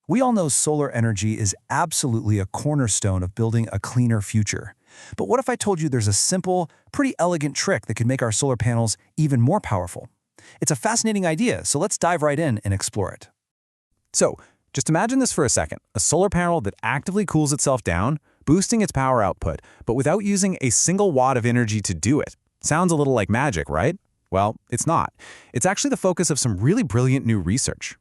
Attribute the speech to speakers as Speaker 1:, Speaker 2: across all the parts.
Speaker 1: We all know solar energy is absolutely a cornerstone of building a cleaner future. But what if I told you there's a simple, pretty elegant trick that could make our solar panels even more powerful? It's a fascinating idea, so let's dive right in and explore it.
Speaker 2: So, just imagine this for a second, a solar panel that actively cools itself down, boosting its power output, but without using a single watt of energy to do it. Sounds a little like magic, right? Well, it's not. It's actually the focus of some really brilliant new research.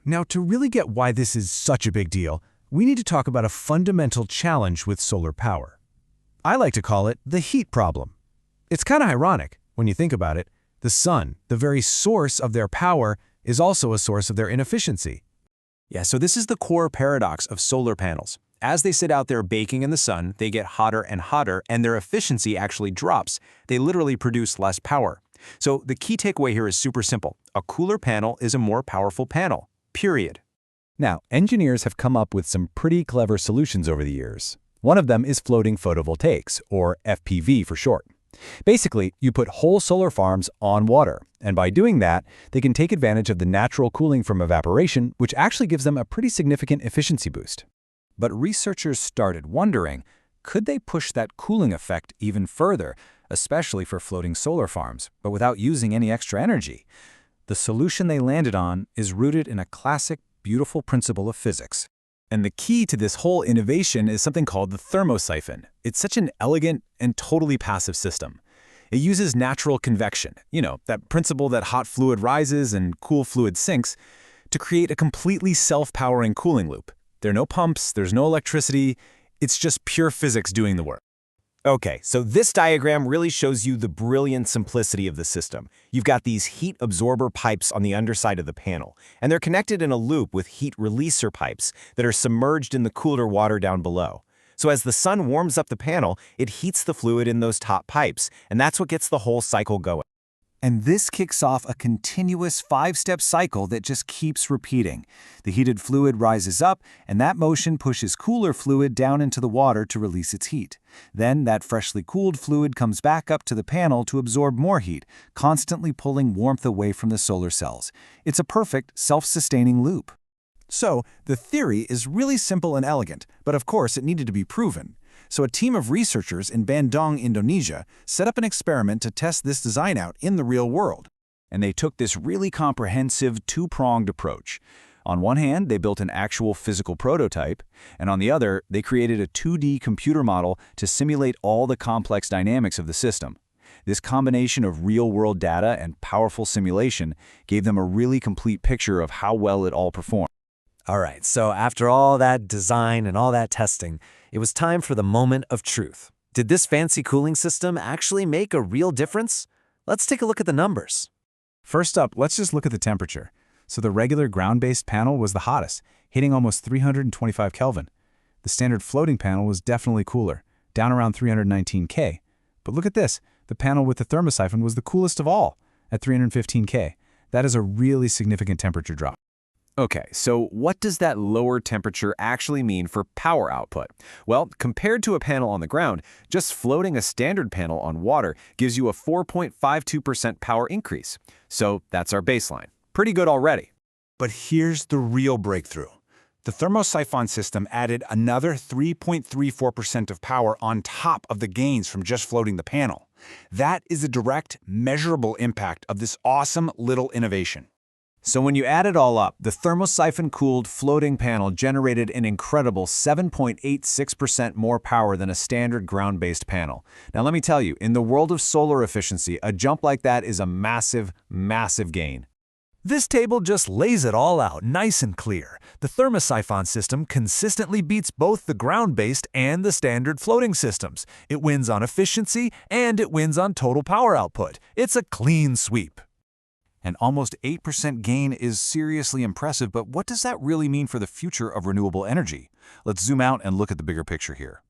Speaker 3: Now, to really get why this is such a big deal, we need to talk about a fundamental challenge with solar power. I like to call it the heat problem. It's kind of ironic when you think about it. The sun, the very source of their power, is also a source of their inefficiency.
Speaker 2: Yeah, so this is the core paradox of solar panels. As they sit out there baking in the sun, they get hotter and hotter, and their efficiency actually drops. They literally produce less power. So the key takeaway here is super simple. A cooler panel is a more powerful panel, period.
Speaker 4: Now, engineers have come up with some pretty clever solutions over the years. One of them is floating photovoltaics, or FPV for short. Basically, you put whole solar farms on water, and by doing that, they can take advantage of the natural cooling from evaporation, which actually gives them a pretty significant efficiency boost.
Speaker 1: But researchers started wondering, could they push that cooling effect even further, especially for floating solar farms, but without using any extra energy? The solution they landed on is rooted in a classic, beautiful principle of physics.
Speaker 2: And the key to this whole innovation is something called the thermosiphon. It's such an elegant and totally passive system. It uses natural convection, that principle that hot fluid rises and cool fluid sinks, to create a completely self-powering cooling loop. There are no pumps, there's no electricity, it's just pure physics doing the work. Okay, so this diagram really shows you the brilliant simplicity of the system. You've got these heat absorber pipes on the underside of the panel, and they're connected in a loop with heat releaser pipes that are submerged in the cooler water down below. So as the sun warms up the panel, it heats the fluid in those top pipes, and that's what gets the whole cycle going.
Speaker 1: And this kicks off a continuous 5-step cycle that just keeps repeating. The heated fluid rises up, and that motion pushes cooler fluid down into the water to release its heat. Then that freshly cooled fluid comes back up to the panel to absorb more heat, constantly pulling warmth away from the solar cells. It's a perfect, self-sustaining loop.
Speaker 3: So, the theory is really simple and elegant, but of course it needed to be proven. So a team of researchers in Bandung, Indonesia, set up an experiment to test this design out in the real world.
Speaker 4: And they took this really comprehensive, two-pronged approach. On one hand, they built an actual physical prototype, and on the other, they created a 2D computer model to simulate all the complex dynamics of the system. This combination of real-world data and powerful simulation gave them a really complete picture of how well it all performed.
Speaker 5: All right, so after all that design and all that testing, it was time for the moment of truth. Did this fancy cooling system actually make a real difference? Let's take a look at the numbers.
Speaker 3: First up, let's just look at the temperature. So the regular ground-based panel was the hottest, hitting almost 325 Kelvin. The standard floating panel was definitely cooler, down around 319 K. But look at this, the panel with the thermosiphon was the coolest of all, at 315 K. That is a really significant temperature drop.
Speaker 2: Okay, so what does that lower temperature actually mean for power output? Well, compared to a panel on the ground, just floating a standard panel on water gives you a 4.52% power increase. So that's our baseline. Pretty good already.
Speaker 6: But here's the real breakthrough. The thermosiphon system added another 3.34% of power on top of the gains from just floating the panel. That is a direct, measurable impact of this awesome little innovation.
Speaker 4: So when you add it all up, the thermosiphon-cooled floating panel generated an incredible 7.86% more power than a standard ground-based panel. Now let me tell you, in the world of solar efficiency, a jump like that is a massive, massive gain.
Speaker 5: This table just lays it all out nice and clear. The thermosiphon system consistently beats both the ground-based and the standard floating systems. It wins on efficiency and it wins on total power output. It's a clean sweep.
Speaker 1: An almost 8% gain is seriously impressive, but what does that really mean for the future of renewable energy? Let's zoom out and look at the bigger picture here.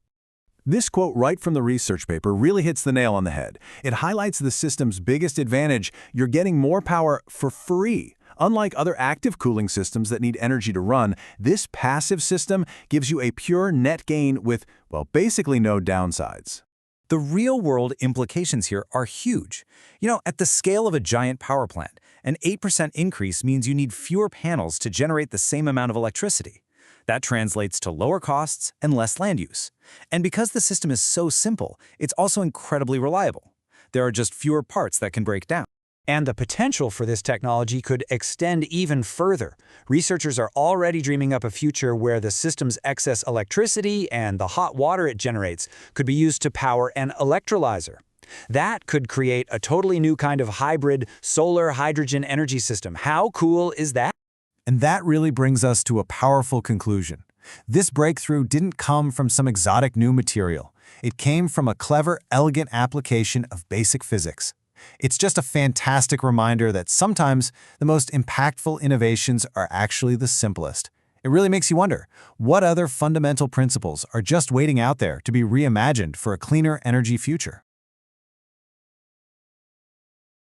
Speaker 3: This quote right from the research paper really hits the nail on the head. It highlights the system's biggest advantage: you're getting more power for free. Unlike other active cooling systems that need energy to run, this passive system gives you a pure net gain with, well, basically no downsides.
Speaker 1: The real-world implications here are huge. At the scale of a giant power plant,
Speaker 7: An 8% increase means you need fewer panels to generate the same amount of electricity. That translates to lower costs and less land use. And because the system is so simple, it's also incredibly reliable. There are just fewer parts that can break down. And the potential for this technology could extend even further. Researchers are already dreaming up a future where the system's excess electricity and the hot water it generates could be used to power an electrolyzer. That could create a totally new kind of hybrid solar-hydrogen energy system. How cool is that?
Speaker 1: And that really brings us to a powerful conclusion. This breakthrough didn't come from some exotic new material. It came from a clever, elegant application of basic physics. It's just a fantastic reminder that sometimes the most impactful innovations are actually the simplest. It really makes you wonder, what other fundamental principles are just waiting out there to be reimagined for a cleaner energy future?